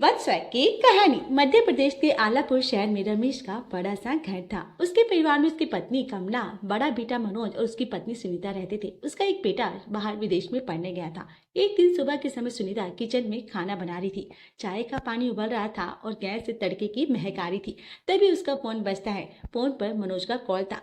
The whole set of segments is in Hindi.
वत्सव की कहानी। मध्य प्रदेश के आलापुर शहर में रमेश का बड़ा सा घर था। उसके परिवार में उसकी पत्नी कमला, बड़ा बेटा मनोज और उसकी पत्नी सुनीता रहते थे। उसका एक बेटा बाहर विदेश में पढ़ने गया था। एक दिन सुबह के समय सुनीता किचन में खाना बना रही थी। चाय का पानी उबल रहा था और गैस से तड़के की महक आ रही थी। तभी उसका फोन बजता है। फोन पर मनोज का कॉल था।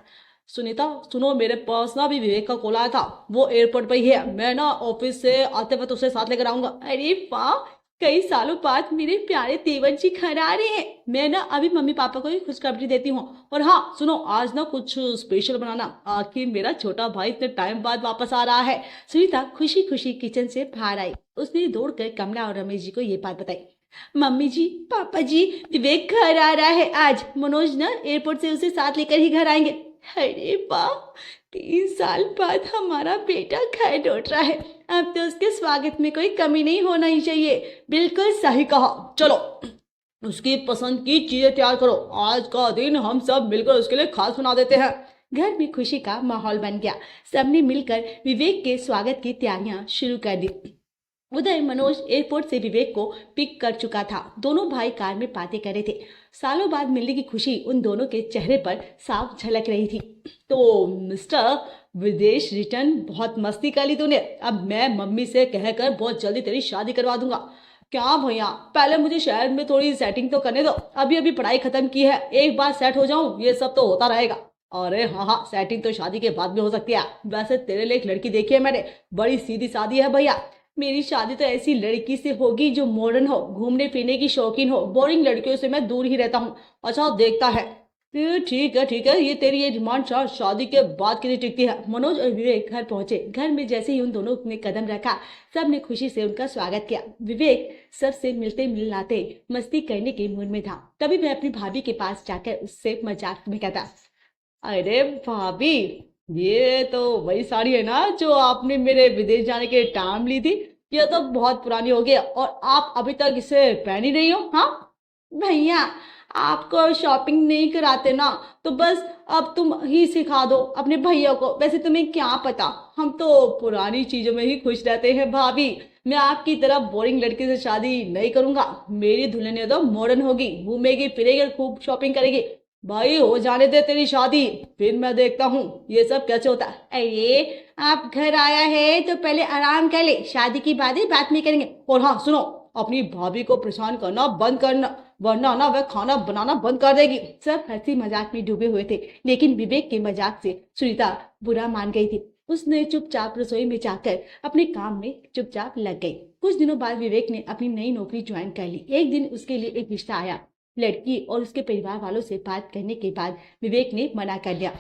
सुनीता सुनो, मेरे पास ना अभी विवेक का कॉल आया था। वो एयरपोर्ट पर ही है। मैं ना ऑफिस से आते वक्त उसे साथ लेकर आऊंगा। अरे वाह, कई सालों बाद मेरे प्यारे देवर जी घर आ रहे हैं। मैं ना अभी मम्मी पापा को ही खुशखबरी देती हूँ। और हाँ सुनो, आज ना कुछ स्पेशल बनाना। आखिर मेरा छोटा भाई इतने टाइम बाद वापस आ रहा है। सुनीता खुशी खुशी किचन से बाहर आई। उसने दौड़कर कमला और रमेश जी को ये बात बताई। मम्मी जी, पापा जी, विवेक घर आ रहा है आज। मनोज ना एयरपोर्ट से उसे साथ लेकर ही घर आएंगे। अरे वाह, 3 साल बाद हमारा बेटा घर लौट रहा है। अब तो उसके स्वागत में कोई कमी नहीं होना ही चाहिए। बिल्कुल सही कहा। चलो उसकी पसंद की चीजें तैयार करो। आज का दिन हम सब मिलकर उसके लिए खास बना देते हैं। घर में खुशी का माहौल बन गया। सबने मिलकर विवेक के स्वागत की तैयारियां शुरू कर दी। उधर मनोज एयरपोर्ट से विवेक को पिक कर चुका था। दोनों भाई कार में बातें कर रहे थे। सालों बाद मिलने की खुशी उन दोनों के चेहरे पर साफ झलक रही थी। तो मिस्टर, विदेश रिटर्न बहुत मस्ती कर ली तूने। अब मैं मम्मी से कहकर बहुत जल्दी तेरी शादी करवा दूंगा। क्या भैया, पहले मुझे शहर में थोड़ी सेटिंग तो करने दो। अभी अभी पढ़ाई खत्म की है, एक बार सेट हो जाऊं ये सब तो होता रहेगा। अरे हाँ हाँ, सेटिंग तो शादी के बाद भी हो सकती है। वैसे तेरे लिए एक लड़की देखी है मैंने, बड़ी सीधी सादी है भैया। मेरी शादी तो ऐसी लड़की से होगी जो मॉडर्न हो, घूमने फिरने की शौकीन हो। बोरिंग लड़कियों से मैं दूर ही रहता हूँ। अच्छा देखता है। ठीक है ठीक है, ये तेरी ये डिमांड शादी के बाद के लिए टिकती है। मनोज और विवेक घर पहुंचे। घर में जैसे ही उन दोनों ने कदम रखा, सब ने खुशी से उनका स्वागत किया। विवेक सबसे मिलते मिलाते मस्ती करने के मूड में था। तभी वह अपनी भाभी के पास जाकर उससे मजाक में कहता, अरे भाभी, ये तो वही साड़ी है ना जो आपने मेरे विदेश जाने के टाइम ली थी। यह तो बहुत पुरानी हो गई और आप अभी तक इसे पहनी नहीं हो। हाँ भैया, आपको शॉपिंग नहीं कराते ना, तो बस अब तुम ही सिखा दो अपने भैया को। वैसे तुम्हें क्या पता, हम तो पुरानी चीजों में ही खुश रहते हैं भाभी। मैं आपकी तरह बोरिंग लड़की से शादी नहीं करूंगा। मेरी दुल्हन तो मॉडर्न होगी, घूमेगी फिरेगी, खूब शॉपिंग करेगी। भाई हो जाने दे तेरी शादी, फिर मैं देखता हूँ ये सब कैसे होता है। अरे आप घर आया है तो पहले आराम कर ले, शादी की बातें बाद में करेंगे। और हाँ सुनो, अपनी भाभी को परेशान करना बंद करना, वरना ना वह खाना बनाना बंद कर देगी। सब हंसी मजाक में डूबे हुए थे, लेकिन विवेक के मजाक से सुनीता बुरा मान गई थी। उसने चुपचाप रसोई में जाकर अपने काम में चुपचाप लग गई। कुछ दिनों बाद विवेक ने अपनी नई नौकरी ज्वाइन कर ली। एक दिन उसके लिए एक रिश्ता आया। लड़की और उसके परिवार वालों से बात करने के बाद विवेक ने मना कर दिया।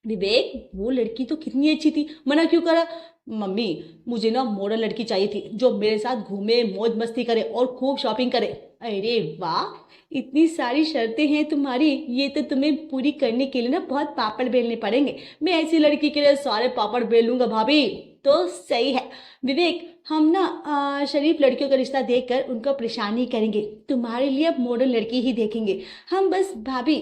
विवेक, वो लड़की तो कितनी अच्छी थी, मना क्यों करा? मम्मी, मुझे ना मॉडर्न लड़की चाहिए थी जो मेरे साथ घूमे, मौज मस्ती करे और खूब शॉपिंग करे। अरे वाह, इतनी सारी शर्तें हैं तुम्हारी, ये तो तुम्हें पूरी करने के लिए ना बहुत पापड़ बेलने पड़ेंगे। मैं ऐसी लड़की के लिए सारे पापड़ बेल लूंगा भाभी। तो सही है विवेक, हम ना शरीफ लड़कियों का रिश्ता देखकर उनको परेशान नहीं करेंगे। तुम्हारे लिए अब मॉडर्न लड़की ही देखेंगे हम। बस भाभी,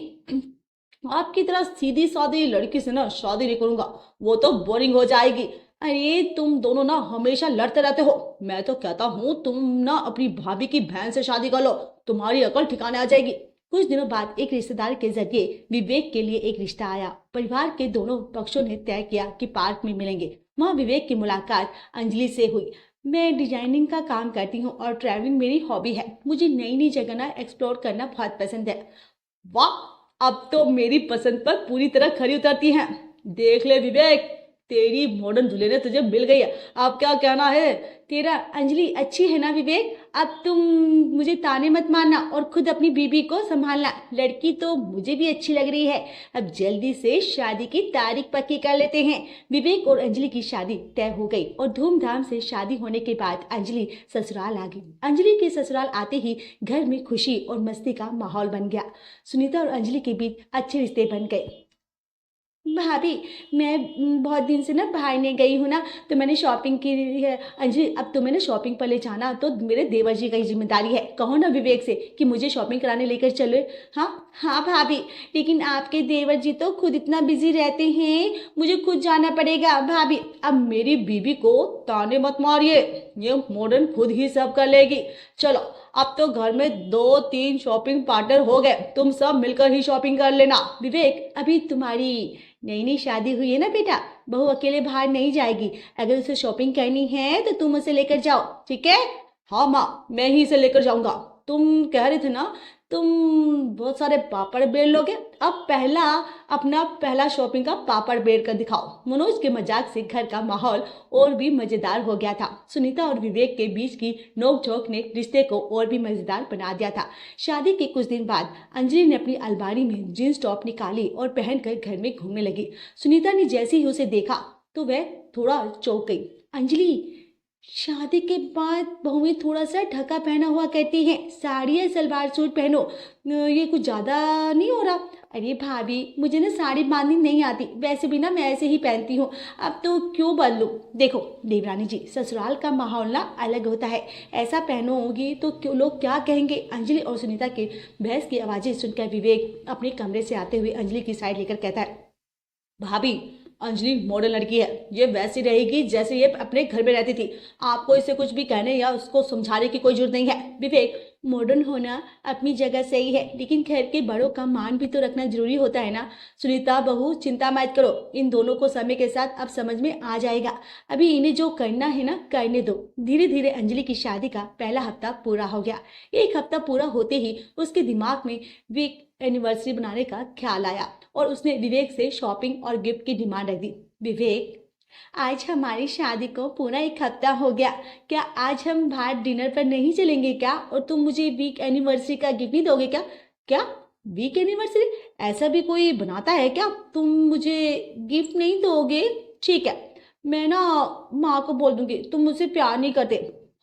आपकी तरह सीधी सादी लड़की से ना शादी नहीं करूंगा, वो तो बोरिंग हो जाएगी। अरे तुम दोनों ना हमेशा लड़ते रहते हो। मैं तो कहता हूँ तुम ना अपनी भाभी की बहन से शादी कर लो, तुम्हारी अकल ठिकाने आ जाएगी। कुछ दिनों बाद एक रिश्तेदार के जरिए विवेक के लिए एक रिश्ता आया। परिवार के दोनों पक्षों ने तय किया कि पार्क में मिलेंगे। वहाँ विवेक की मुलाकात अंजलि से हुई। मैं डिजाइनिंग का काम करती हूँ और ट्रैवलिंग मेरी हॉबी है। मुझे नई नई जगह ना एक्सप्लोर करना बहुत पसंद है। वाह, अब तो मेरी पसंद पर पूरी तरह खरी उतरती हैं। देख ले विवेक, तेरी मॉडर्न दुल्हन तुझे मिल गई है। अब क्या कहना है तेरा? अंजलि अच्छी है ना विवेक? अब तुम मुझे ताने मत मारना और खुद अपनी बीबी को संभालना। लड़की तो मुझे भी अच्छी लग रही है। अब जल्दी से शादी की तारीख पक्की कर लेते हैं। विवेक और अंजलि की शादी तय हो गई और धूमधाम से शादी होने के बाद अंजलि ससुराल आ गई। अंजलि के ससुराल आते ही घर में खुशी और मस्ती का माहौल बन गया। सुनीता और अंजलि के बीच अच्छे रिश्ते बन गए। भाभी, मैं बहुत दिन से ना बाहर नहीं गई हूँ ना, तो मैंने शॉपिंग की है। अंजलि, अब तुम्हें ना शॉपिंग पर ले जाना तो मेरे देवर जी का ही जिम्मेदारी है। कहो ना विवेक से कि मुझे शॉपिंग कराने लेकर चले। हाँ हाँ भाभी, लेकिन आपके देवर जी तो खुद इतना बिजी रहते हैं, मुझे खुद जाना पड़ेगा भाभी। अब मेरी बीवी को ताने मत मारिए, ये मॉडर्न खुद ही सब कर लेगी। चलो, अब तो घर में 2-3 शॉपिंग पार्टनर हो गए, तुम सब मिलकर ही शॉपिंग कर लेना। विवेक, अभी तुम्हारी नई नई शादी हुई है ना बेटा, बहू अकेले बाहर नहीं जाएगी। अगर उसे शॉपिंग करनी है तो तुम उसे लेकर जाओ, ठीक है? हाँ माँ, मैं ही इसे लेकर जाऊंगा। तुम कह रहे थे ना तुम बहुत सारे पापड़ बेल लोगे, अब अपना पहला शॉपिंग का पापड़ बेल कर दिखाओ। मनोज के मजाक से घर का माहौल और भी मजेदार हो गया था। सुनीता और विवेक के बीच की नोकझोंक ने रिश्ते को और भी मजेदार बना दिया था। शादी के कुछ दिन बाद अंजलि ने अपनी अलमारी में जींस टॉप निकाली और पहनकर घर में घूमने लगी। सुनीता ने जैसे ही उसे देखा तो वह थोड़ा चौंक गई। अंजलि, शादी के बाद बहुएं थोड़ा सा ढका पहना हुआ करती हैं, साड़ी या सलवार सूट पहनो, ये कुछ ज्यादा नहीं हो रहा? अरे भाभी, मुझे ना साड़ी बांधनी नहीं आती, वैसे भी ना मैं ऐसे ही पहनती हूँ, अब तो क्यों बदलूं? देखो देवरानी जी, ससुराल का माहौल ना अलग होता है, ऐसा पहनोगी तो क्यों, लोग क्या कहेंगे? अंजलि और सुनीता के बहस की आवाजें सुनकर विवेक अपने कमरे से आते हुए अंजलि की साइड लेकर कहता है, भाभी, अंजलि मॉडर्न लड़की है, ये वैसी रहेगी जैसे ये अपने घर में रहती थी। आपको इसे कुछ भी कहने या उसको समझाने की कोई जरूरत नहीं है। विवेक, मॉडर्न होना अपनी जगह सही है, लेकिन घर के बड़ों का मान भी तो रखना जरूरी होता है ना। सुनीता बहू, चिंता मत करो, इन दोनों को समय के साथ अब समझ में आ जाएगा। अभी इन्हें जो करना है ना करने दो। धीरे धीरे अंजलि की शादी का पहला हफ्ता पूरा हो गया। एक हफ्ता पूरा होते ही उसके दिमाग में वीक एनिवर्सरी बनाने का ख्याल आया और उसने विवेक से शॉपिंग और गिफ्ट की डिमांड रख दी। विवेक, आज हमारी शादी को पूरा एक हफ्ता हो गया, क्या आज हम बाहर डिनर पर नहीं चलेंगे क्या? और तुम मुझे वीक एनिवर्सरी का गिफ्ट नहीं दोगे क्या? क्या वीक एनिवर्सरी? ऐसा भी कोई बनाता है क्या? तुम मुझे गिफ्ट नहीं दोगे? ठीक है, मैं ना माँ को बोल दूंगी तुम मुझसे प्यार नहीं करते।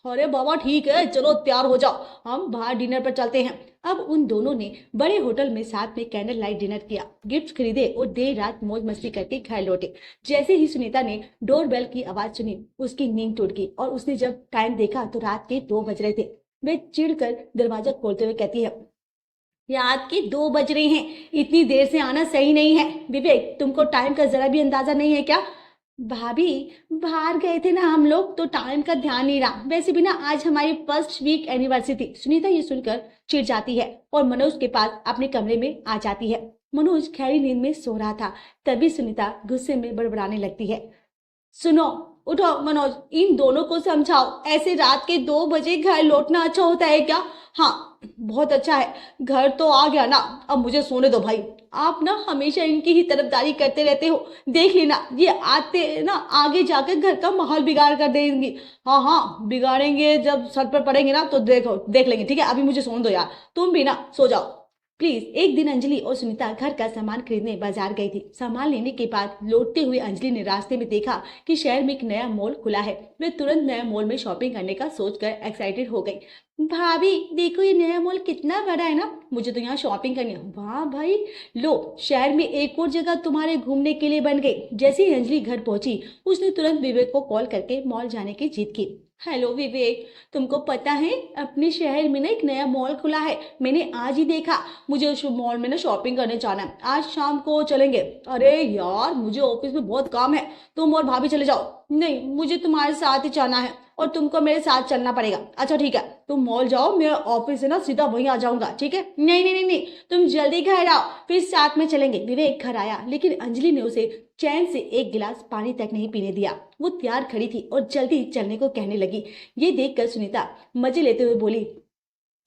अरे बाबा ठीक है, चलो तैयार हो जाओ, हम बाहर डिनर पर चलते हैं। अब उन दोनों ने बड़े होटल में साथ में कैंडल लाइट डिनर किया, गिफ्ट खरीदे और देर रात मौज मस्ती करके घर लौटे। जैसे ही सुनीता ने डोरबेल की आवाज सुनी, उसकी नींद टूट गई और उसने जब टाइम देखा तो रात के 2 बज रहे थे। वे चिढ़कर दरवाजा खोलते हुए कहती है, रात के 2 बज रहे हैं, इतनी देर से आना सही नहीं है। विवेक, तुमको टाइम का जरा भी अंदाजा नहीं है क्या? भाभी, बाहर गए थे ना हम लोग तो टाइम का ध्यान नहीं रहा, वैसे भी ना आज हमारी फर्स्ट वीक एनिवर्सरी थी। सुनीता ये सुनकर चिढ़ जाती है और मनोज के पास अपने कमरे में आ जाती है। मनोज गहरी नींद में सो रहा था, तभी सुनीता गुस्से में बड़बड़ाने लगती है, सुनो, उठो मनोज, इन दोनों को समझाओ, ऐसे रात के 2 बजे घर लौटना अच्छा होता है क्या? हाँ बहुत अच्छा है, घर तो आ गया ना, अब मुझे सोने दो भाई। आप ना हमेशा इनकी ही तरफदारी करते रहते हो, देख लेना ये आते ना आगे जाकर घर का माहौल बिगाड़ कर देंगी। हाँ हाँ बिगाड़ेंगे, जब सर पर पड़ेंगे ना तो देख लेंगे, ठीक है? अभी मुझे सोने दो यार, तुम भी ना सो जाओ प्लीज। एक दिन अंजलि और सुनीता घर का सामान खरीदने बाजार गई थी। सामान लेने के बाद लौटते हुए अंजलि ने रास्ते में देखा कि शहर में एक नया मॉल खुला है। वे तुरंत नया मॉल में शॉपिंग करने का सोचकर एक्साइटेड हो गई। भाभी देखो, ये नया मॉल कितना बड़ा है ना, मुझे तो यहाँ शॉपिंग करनी है। वाह भाई, लो शहर में एक और जगह तुम्हारे घूमने के लिए बन गई। जैसे ही अंजलि घर पहुंची, उसने तुरंत विवेक को कॉल करके मॉल जाने की जिद की। हेलो विवेक, तुमको पता है अपने शहर में ना एक नया मॉल खुला है, मैंने आज ही देखा। मुझे उस मॉल में ना शॉपिंग करने जाना है, आज शाम को चलेंगे। अरे यार मुझे ऑफिस में बहुत काम है, तुम और भाभी चले जाओ। नहीं, मुझे तुम्हारे साथ ही जाना है और तुमको मेरे साथ चलना पड़ेगा। अच्छा ठीक है, तुम मॉल जाओ, मैं ऑफिस से ना सीधा वहीं आ जाऊंगा, ठीक है? नहीं नहीं नहीं नहीं, तुम जल्दी घर आओ, फिर साथ में चलेंगे। विवेक घर आया, लेकिन अंजलि ने उसे चैन से एक गिलास पानी तक नहीं पीने दिया। वो तैयार खड़ी थी और जल्दी चलने को कहने लगी। ये देखकर सुनीता मजे लेते हुए बोली,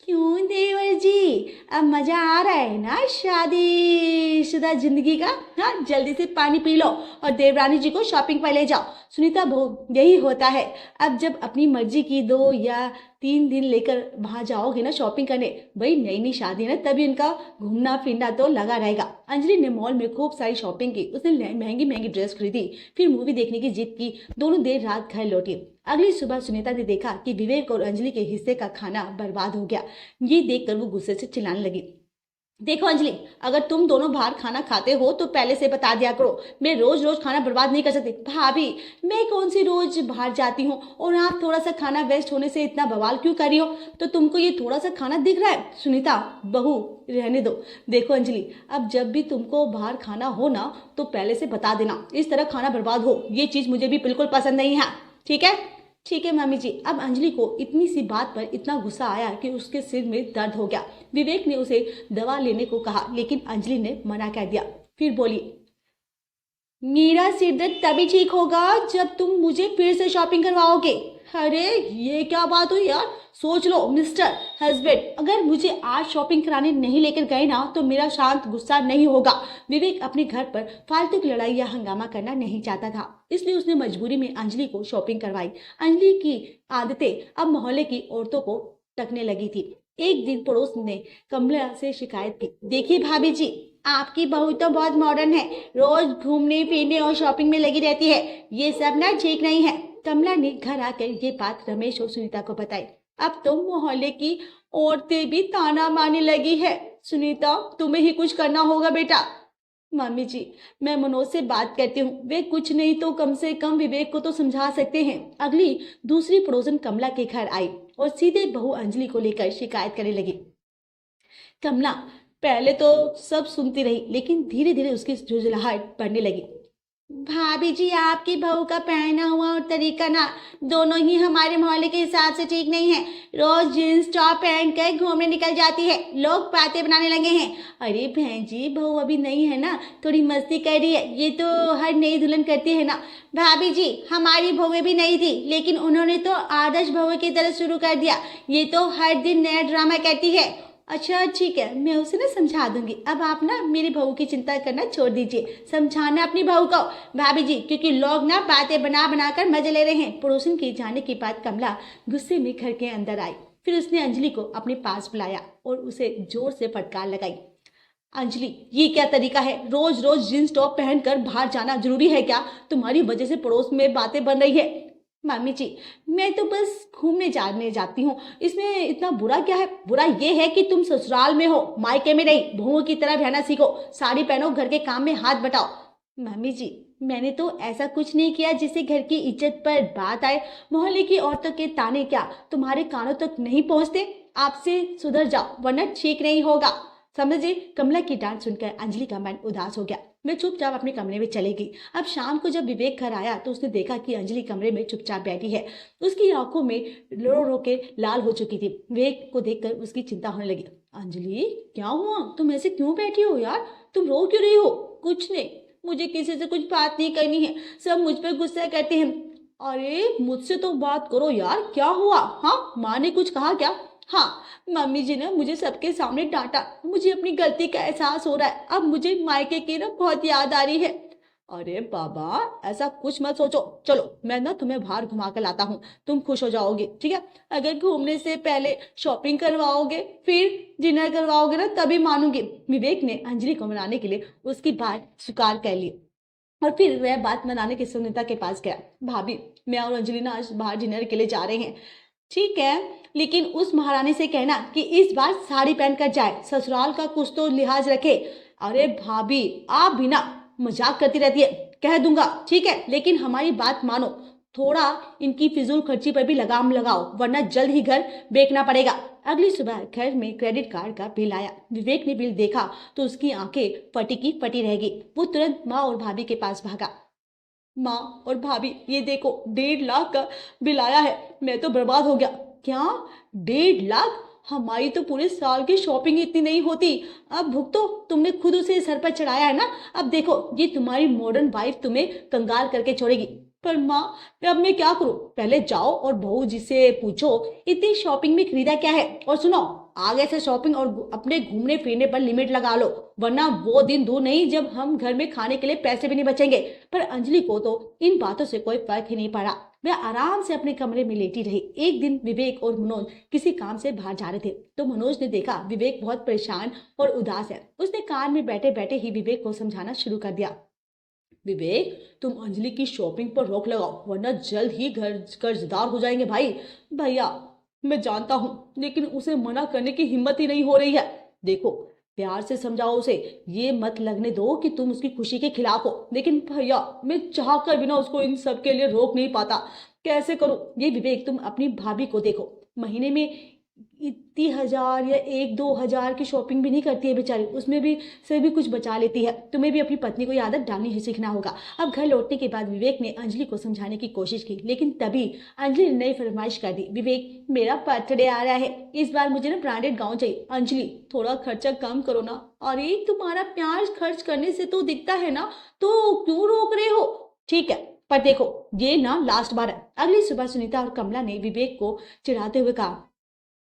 क्यों देवर जी, अब मजा आ रहा है ना शादीशुदा जिंदगी का? हाँ जल्दी से पानी पी लो और देवरानी जी को शॉपिंग पर ले जाओ। सुनीता बहू, यही होता है, अब जब अपनी मर्जी की 2 या 3 दिन लेकर वहां जाओगे ना शॉपिंग करने, भाई नई नई शादी है ना, तभी इनका घूमना फिरना तो लगा रहेगा। अंजलि ने मॉल में खूब सारी शॉपिंग की, उसने महंगी महंगी ड्रेस खरीदी, फिर मूवी देखने की जिद की। दोनों देर रात घर लौटी। अगली सुबह सुनीता ने देखा कि विवेक और अंजलि के हिस्से का खाना बर्बाद हो गया। ये देखकर वो गुस्से से चिल्लाने लगी, देखो अंजलि, अगर तुम दोनों बाहर खाना खाते हो तो पहले से बता दिया करो। मैं रोज रोज खाना बर्बाद नहीं कर सकती। भाभी, मैं कौन सी रोज बाहर जाती हूँ और आप थोड़ा सा खाना वेस्ट होने से इतना बवाल क्यों कर रही हो? तो तुमको ये थोड़ा सा खाना दिख रहा है? सुनीता बहू, रहने दो। देखो अंजलि, अब जब भी तुमको बाहर खाना हो ना तो पहले से बता देना, इस तरह खाना बर्बाद हो ये चीज मुझे भी बिल्कुल पसंद नहीं है। ठीक है? ठीक है मम्मी जी। अब अंजलि को इतनी सी बात पर इतना गुस्सा आया कि उसके सिर में दर्द हो गया। विवेक ने उसे दवा लेने को कहा लेकिन अंजलि ने मना कर दिया। फिर बोली, मेरा सिर दर्द तभी ठीक होगा जब तुम मुझे फिर से शॉपिंग करवाओगे। अरे ये क्या बात हुई यार? सोच लो मिस्टर हस्बैंड, अगर मुझे आज शॉपिंग कराने नहीं लेकर गए ना तो मेरा शांत गुस्सा नहीं होगा। विवेक अपने घर पर फालतू की लड़ाई या हंगामा करना नहीं चाहता था, इसलिए उसने मजबूरी में अंजलि को शॉपिंग करवाई। अंजलि की आदतें अब मोहल्ले की औरतों को टकने लगी थी। एक दिन पड़ोस ने कमला से शिकायत की, देखिए भाभी जी, आपकी बहू तो बहुत मॉडर्न है, रोज घूमने फिरने और शॉपिंग में लगी रहती है, ये सब ना ठीक नहीं है। कमला ने घर आकर ये बात रमेश और सुनीता को बताई। अब तो मोहल्ले की औरतें भी ताना मारने लगी है। सुनीता, तुम्हें ही कुछ करना होगा बेटा। मम्मी जी, मैं मनोज से बात करती हूँ, वे कुछ नहीं तो कम से कम विवेक को तो समझा सकते हैं। अगली दूसरी पड़ोसन कमला के घर आई और सीधे बहू अंजलि को लेकर शिकायत करने लगी। कमला पहले तो सब सुनती रही लेकिन धीरे धीरे उसकी झुंझलाहट बढ़ने लगी। भाभी जी, आपकी बहू का पहना हुआ और तरीका ना दोनों ही हमारे मोहल्ले के हिसाब से ठीक नहीं है। रोज जींस टॉप पहन कर घूमने निकल जाती है, लोग बातें बनाने लगे हैं। अरे बहन जी, बहू अभी नई है ना, थोड़ी मस्ती कर रही है, ये तो हर नई दुल्हन करती है ना। भाभी जी, हमारी बहुएं भी नई थी लेकिन उन्होंने तो आदर्श बहू की तरह शुरू कर दिया, ये तो हर दिन नया ड्रामा करती है। अच्छा ठीक है, मैं उसे ना समझा दूंगी। अब आप ना मेरी बहू की चिंता करना छोड़ दीजिए, समझाना अपनी बहू को भाभी जी, क्योंकि लोग ना बातें बना बना कर मजे ले रहे हैं। पड़ोसन के जाने के बाद कमला गुस्से में घर के अंदर आई। फिर उसने अंजलि को अपने पास बुलाया और उसे जोर से फटकार लगाई। अंजलि, ये क्या तरीका है? रोज रोज जींस टॉप पहनकर बाहर जाना जरूरी है क्या? तुम्हारी वजह से पड़ोस में बातें बन रही है। मामी जी, मैं तो बस घूमने जाने जाती हूँ, इसमें इतना बुरा क्या है? बुरा ये है कि तुम ससुराल में हो, मायके में नहीं। बहुओं की तरह रहना सीखो, साड़ी पहनो, घर के काम में हाथ बटाओ। मामी जी, मैंने तो ऐसा कुछ नहीं किया जिससे घर की इज्जत पर बात आए। मोहल्ले की औरतों के ताने क्या तुम्हारे कानों तक नहीं पहुंचते? आपसे सुधर जाओ वरना ठीक नहीं होगा, समझे? कमला की डांट सुनकर अंजलि का मन उदास हो गया। मैं चुपचाप अपने कमरे में चली गई। अब शाम को जब विवेक घर आया तो उसने देखा कि अंजलि कमरे में चुपचाप बैठी है। उसकी आंखों में रो रो के लाल हो चुकी थी। विवेक को देखकर उसकी चिंता होने लगी। अंजलि, क्या हुआ? तुम ऐसे क्यों बैठी हो यार? तुम रो क्यों रही हो? कुछ नहीं, मुझे किसी से कुछ बात नहीं करनी है, सब मुझ पर गुस्सा करते हैं। अरे मुझसे तो बात करो यार, क्या हुआ? हाँ, माँ ने कुछ कहा क्या? हाँ, मम्मी जी ने मुझे सबके सामने डांटा, मुझे अपनी गलती का एहसास हो रहा है। अब मुझे मायके की ना बहुत याद आ रही है। अरे बाबा, ऐसा कुछ मत सोचो, चलो मैं ना तुम्हें बाहर घुमा कर लाता हूँ, तुम खुश हो जाओगे। ठीक है? अगर घूमने से पहले शॉपिंग करवाओगे फिर डिनर करवाओगे ना तभी मानूंगी। विवेक ने अंजलि को मनाने के लिए उसकी बात स्वीकार कर ली और फिर वह बात मनाने के सुनीता के पास गया। भाभी, मैं और अंजलि ना आज बाहर डिनर के लिए जा रहे हैं। ठीक है, लेकिन उस महारानी से कहना कि इस बार साड़ी पहन कर जाए, ससुराल का कुछ तो लिहाज रखे। अरे भाभी, आप भी ना मजाक करती रहती है। कह दूंगा, ठीक है, लेकिन हमारी बात मानो, थोड़ा इनकी फिजूल खर्ची पर भी लगाम लगाओ वरना जल्द ही घर बेचना पड़ेगा। अगली सुबह घर में क्रेडिट कार्ड का बिल आया। विवेक ने बिल देखा तो उसकी आंखें फटी की फटी रह गई। वो तुरंत माँ और भाभी के पास भागा। माँ और भाभी, ये देखो 1.5 लाख का बिल आया है, मैं तो बर्बाद हो गया। क्या? 1.5 लाख? हमारी तो पूरे साल की शॉपिंग इतनी नहीं होती। अब भुगतो, तुमने खुद उसे सर पर चढ़ाया है ना। अब देखो, ये तुम्हारी मॉडर्न वाइफ तुम्हें कंगाल करके छोड़ेगी। पर माँ, अब मैं क्या करूं? पहले जाओ और बहू जी से पूछो इतनी शॉपिंग में खरीदा क्या है। और सुनो, आगे से शॉपिंग और अपने घूमने फिरने पर लिमिट लगा लो वरना वो दिन दूर नहीं जब हम घर में खाने के लिए पैसे भी नहीं बचेंगे। पर अंजलि को तो इन बातों से कोई फर्क ही नहीं पड़ा। वह आराम से अपने कमरे में लेटी रही। एक दिन विवेक और मनोज किसी काम से बाहर जा रहे थे तो मनोज ने देखा विवेक बहुत परेशान और उदास है। उसने कार में बैठे बैठे ही विवेक को समझाना शुरू कर दिया। विवेक, तुम अंजलि की शॉपिंग पर रोक लगाओ वरना जल्द ही घर कर्जदार हो जाएंगे। भाई भैया, मैं जानता हूँ लेकिन उसे मना करने की हिम्मत ही नहीं हो रही है। देखो, प्यार से समझाओ उसे, ये मत लगने दो कि तुम उसकी खुशी के खिलाफ हो। लेकिन भैया, मैं चाह कर भी ना उसको इन सब के लिए रोक नहीं पाता, कैसे करूं? ये विवेक, तुम अपनी भाभी को देखो, महीने में इतनी हजार या 1-2 हजार की शॉपिंग भी नहीं करती है बेचारी, उसमें भी से भी कुछ बचा लेती है। तुम्हें भी अपनी पत्नी को ये आदत डालनी सीखना होगा। अब घर लौटने के बाद विवेक ने अंजलि को समझाने की कोशिश की, लेकिन तभी अंजलि ने नई फरमाइश कर दी। विवेक, मेरा बर्थडे आ रहा है, इस बार मुझे ना ब्रांडेड गाउन चाहिए। अंजलि, थोड़ा खर्चा कम करो ना। अरे तुम्हारा प्यार खर्च करने से तो दिखता है ना, तो क्यों रोक रहे हो? ठीक है, पर देखो, ये ना लास्ट बार है। अगली सुबह सुनीता और कमला ने विवेक को चिढ़ाते हुए कहा,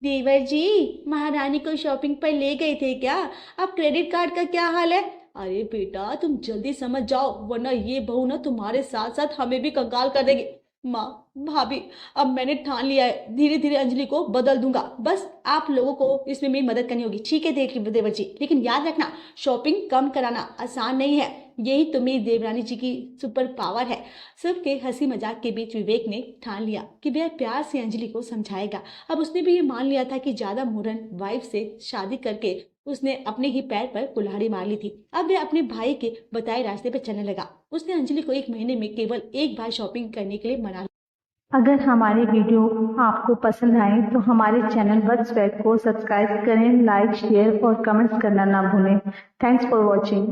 देवर जी, महारानी को शॉपिंग पर ले गए थे क्या? अब क्रेडिट कार्ड का क्या हाल है? अरे बेटा, तुम जल्दी समझ जाओ, वरना ये बहू ना तुम्हारे साथ साथ हमें भी कंगाल कर देगी। माँ, भाभी, अब मैंने ठान लिया है, धीरे धीरे अंजलि को बदल दूंगा। बस आप लोगों को इसमें मेरी मदद करनी होगी, ठीक है देवर जी? लेकिन याद रखना, शॉपिंग कम कराना आसान नहीं है, यही तो मेरी देवरानी जी की सुपर पावर है। सबके हंसी मजाक के बीच विवेक ने ठान लिया कि वह प्यार से अंजलि को समझाएगा। अब उसने भी ये मान लिया था कि ज्यादा मॉडर्न वाइफ से शादी करके उसने अपने ही पैर पर कुल्हाड़ी मार ली थी। अब वह अपने भाई के बताए रास्ते पर चलने लगा। उसने अंजलि को 1 महीने में केवल एक बार शॉपिंग करने के लिए मना। अगर हमारी वीडियो आपको पसंद आए तो हमारे चैनल बड्स वेब को सब्सक्राइब करें, लाइक, शेयर और कमेंट्स करना ना भूलें। Thanks for watching.